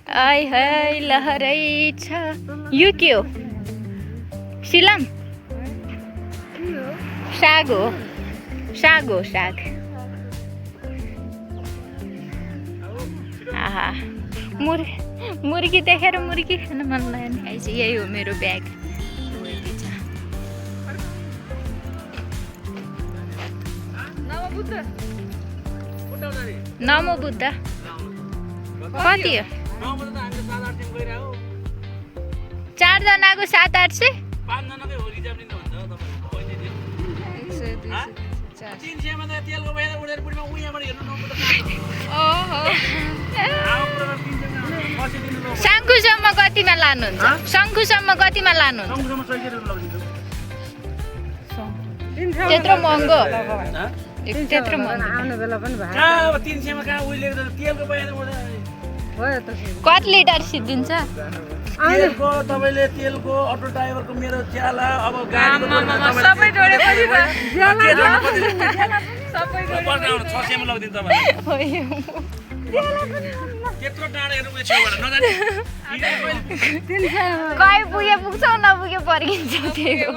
आइ है लहरै छ। यो के हो? सिलाम? साग हो, साग हो, साग। आहा, मुर्गी देखेर मुर्गी खान मन लाग्यो नि। आइज यही हो मेरो ब्याग। नमो बुद्ध कति हो? 4 जनाको 700-800? 5 जनाकै हो रिजर्भ लिनु भन्छ तपाईँ 300 मा त तेलको पैसा उडेर पुडीमा उयाबाट हेर्नु नम्बर शङ्खुसम्म कतिमा लानुहुन्छ? शङ्खुसम्म कतिमा लानुहुन्छ? शङ्खुसम्म 600 रुपैयाँ लगिदिन्छु। त्यत्रो महँगो? त्यत्रो महँगो आउने बेला पनि भयो कहाँ अब 300 मा कहाँ उहिले तेलको पैसा उडेर भयो त कति लिटर सिद्धिन्छ? तेलको तपाईले तेलको अटो ड्राइभरको मेरो च्याला अब गाडीको सबै जोडेपछि सबै 600 मा लगिदिन्छु तपाईलाई। त्यत्रो टाढा हेर्नु उयो छेउबाट नजाने कहीँ पुगे पुग्छौ नपुगे पर्किन्छ त्यही हो।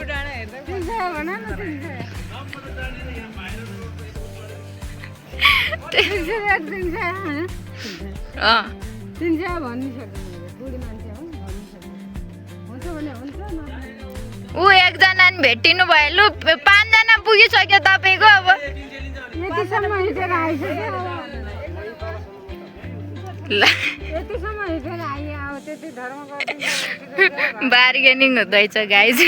अँ, ऊ एकजना नि भेटिनु भयो। लु 5 जना पुगिसक्यो तपाईँको। अब ल बार्गेनिङ हुँदैछ गाइज।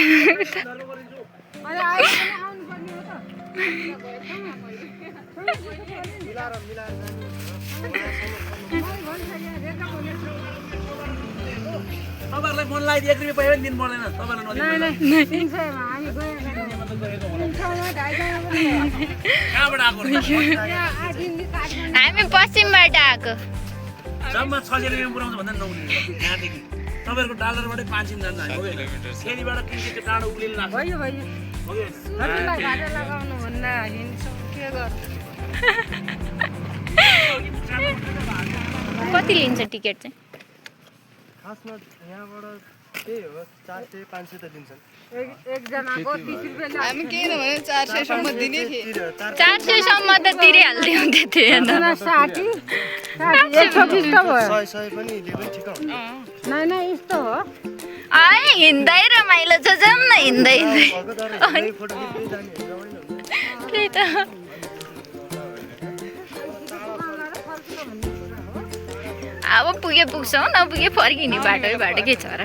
तपाईहरुलाई मन लाग्यो 1 रुपैयाँ पनि दिनु पर्दैन तपाईहरुलाई नदिनु। कहाँबाट आएको? हामी पश्चिमबाट आएको। जम्मा 600 रुपैयाँ पुऱ्याउँछ भन्दा नहुने यहाँदेखि तपाईहरुको डालरबाटै 500 जान्छ हामी हो हैन। फेरिबाट किन त्यो टाढो उक्लिन लाग्छ। भयो भयो हो हैन। कतिलाई घाटा लगाउनु भन्दा हिँड्छौँ के गर्नु। कति लिन्छ टिकट चाहिँ? खासमा यहाँबाट त्यही हो 400-500 त दिन्छन्। एकजनाको 30 रुपियाँ हामी के नभने 400 सम्म दिने थिए 400 सम्म त तिरिहाल्थ्यो हुन्थ्यो थिएन। 60 120 त भयो 100 पनि दिए पनि ठिक हुन्छ। नै नै यस्तो हो है हिँड्दै रमाइलो छ। जाउँ न हिँड्दै हिँड्दै। भएको तर हिँड्दै फोटो खिच्दै जाने रमाइलो हुन्छ। त्यही त। अब पुगे पुग्छौँ नपुगे फर्किने बाटो के छ र।